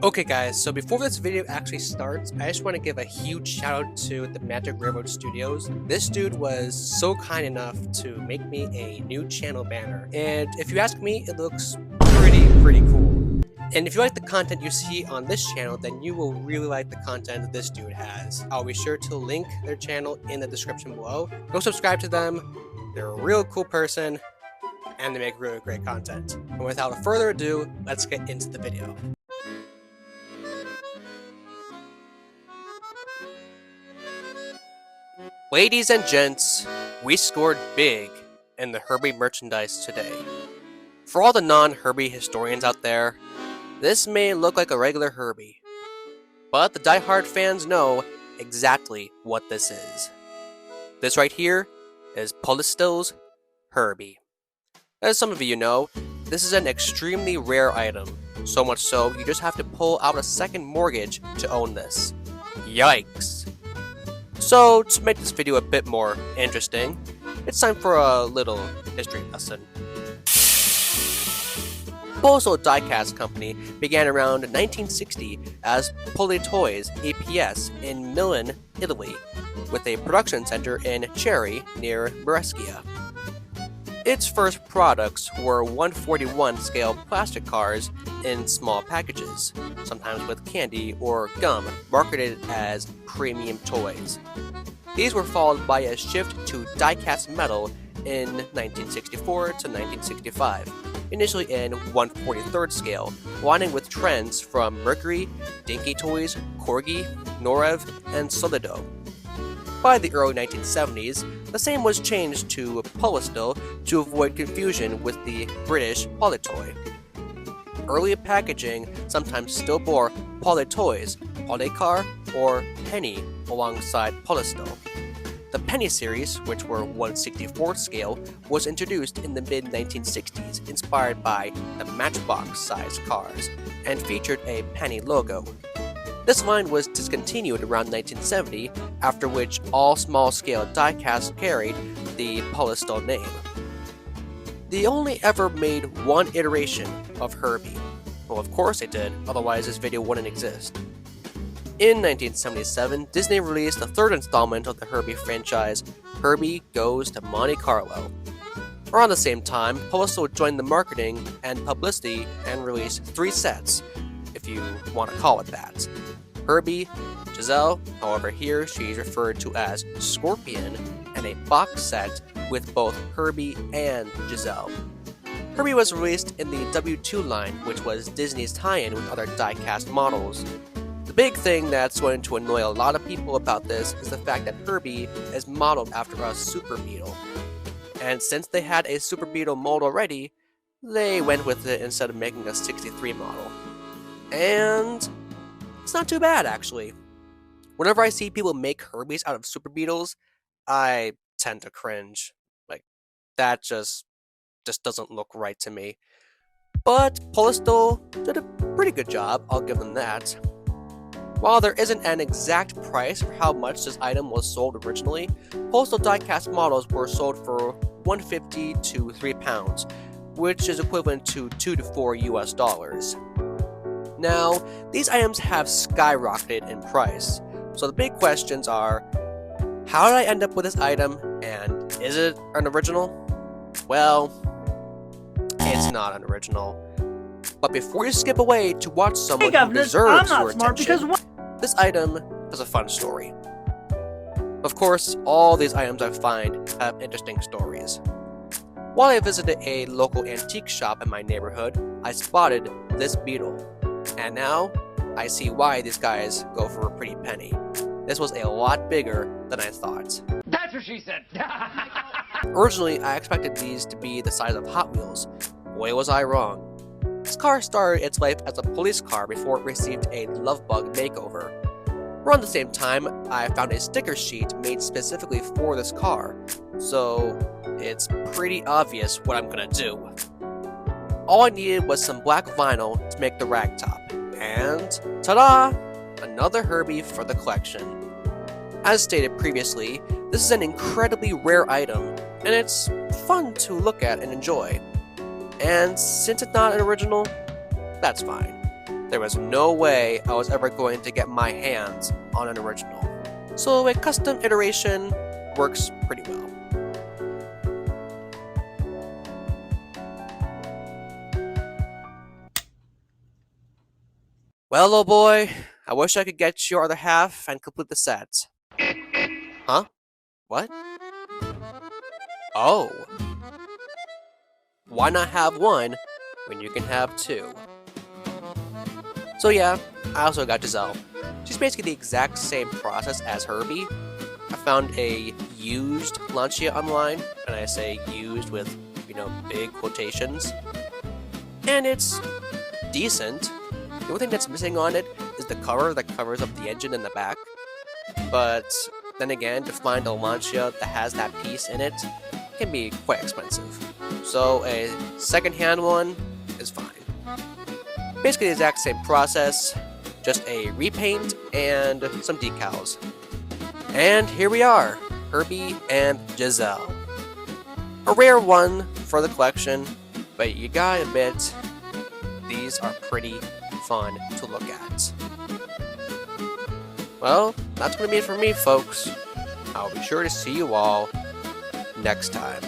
Okay guys, so before this video actually starts, I just want to give a huge shout out to the Magic Railroad Studios. This dude was so kind enough to make me a new channel banner, and if you ask me, it looks pretty cool. And if you like the content you see on this channel, then you will really like the content that this dude has. I'll be sure to link their channel in the description below. Go subscribe to them, they're a real cool person, and they make really great content. And without further ado, let's get into the video. Ladies and gents, we scored big in the Herbie merchandise today. For all the non-Herbie historians out there, this may look like a regular Herbie, but the die-hard fans know exactly what this is. This right here is Polistil's Herbie. As some of you know, this is an extremely rare item, so much so you just have to pull out a second mortgage to own this. Yikes! So, to make this video a bit more interesting, it's time for a little history lesson. Polistil diecast company began around 1960 as Politoys APS in Milan, Italy, with a production center in Chieri near Brescia. Its first products were 1/41 scale plastic cars in small packages, sometimes with candy or gum, marketed as premium toys. These were followed by a shift to die-cast metal in 1964 to 1965, initially in 1/43 scale, aligning with trends from Mercury, Dinky Toys, Corgi, Norev, and Solido. By the early 1970s, the same was changed to Polistil to avoid confusion with the British Politoy. Early packaging sometimes still bore Politoys, Polycar, or Penny alongside Polistil. The Penny series, which were 1/64 scale, was introduced in the mid-1960s, inspired by the Matchbox-sized cars, and featured a Penny logo. This line was discontinued around 1970, after which all small-scale diecast carried the Polistil name. They only ever made one iteration of Herbie. Well, of course they did, otherwise this video wouldn't exist. In 1977, Disney released the third installment of the Herbie franchise, Herbie Goes to Monte Carlo. Around the same time, Polistil joined the marketing and publicity and released 3 sets, if you want to call it that. Herbie, Giselle, however here she's referred to as Scorpion, and a box set with both Herbie and Giselle. Herbie was released in the W2 line, which was Disney's tie-in with other die-cast models. The big thing that's going to annoy a lot of people about this is the fact that Herbie is modeled after a Super Beetle. And since they had a Super Beetle mold already, they went with it instead of making a 63 model. And it's not too bad, actually. Whenever I see people make Herbies out of Super Beetles, I tend to cringe. Like, that just doesn't look right to me. But Polistil did a pretty good job, I'll give them that. While there isn't an exact price for how much this item was sold originally, Polistil diecast models were sold for $150 to £3, which is equivalent to $2 to $4 US. Now, these items have skyrocketed in price, so the big questions are, how did I end up with this item, and is it an original? Well, it's not an original. But before you skip away to watch someone who deserves your attention, this item has a fun story. Of course, all these items I find have interesting stories. While I visited a local antique shop in my neighborhood, I spotted this beetle. And now, I see why these guys go for a pretty penny. This was a lot bigger than I thought. That's what she said! Originally, I expected these to be the size of Hot Wheels. Boy, was I wrong. This car started its life as a police car before it received a Love Bug makeover. Around the same time, I found a sticker sheet made specifically for this car, so it's pretty obvious what I'm gonna do. All I needed was some black vinyl to make the rag top, and ta-da! Another Herbie for the collection. As stated previously, this is an incredibly rare item, and it's fun to look at and enjoy. And since it's not an original, that's fine. there was no way I was ever going to get my hands on an original. So a custom iteration works pretty well. Well, old boy, I wish I could get your other half and complete the set. Huh? What? Oh. Why not have one when you can have two? So yeah, I also got Giselle. She's basically the exact same process as Herbie. I found a used Lancia online, and I say used with, big quotations. And it's decent. The only thing that's missing on it is the cover that covers up the engine in the back. But then again, to find a Lancia that has that piece in it can be quite expensive. So a second-hand one is fine. Basically the exact same process, just a repaint and some decals. And here we are, Herbie and Giselle. A rare one for the collection, but you gotta admit, these are pretty fun to look at. Well, that's gonna be it for me, folks. I'll be sure to see you all next time.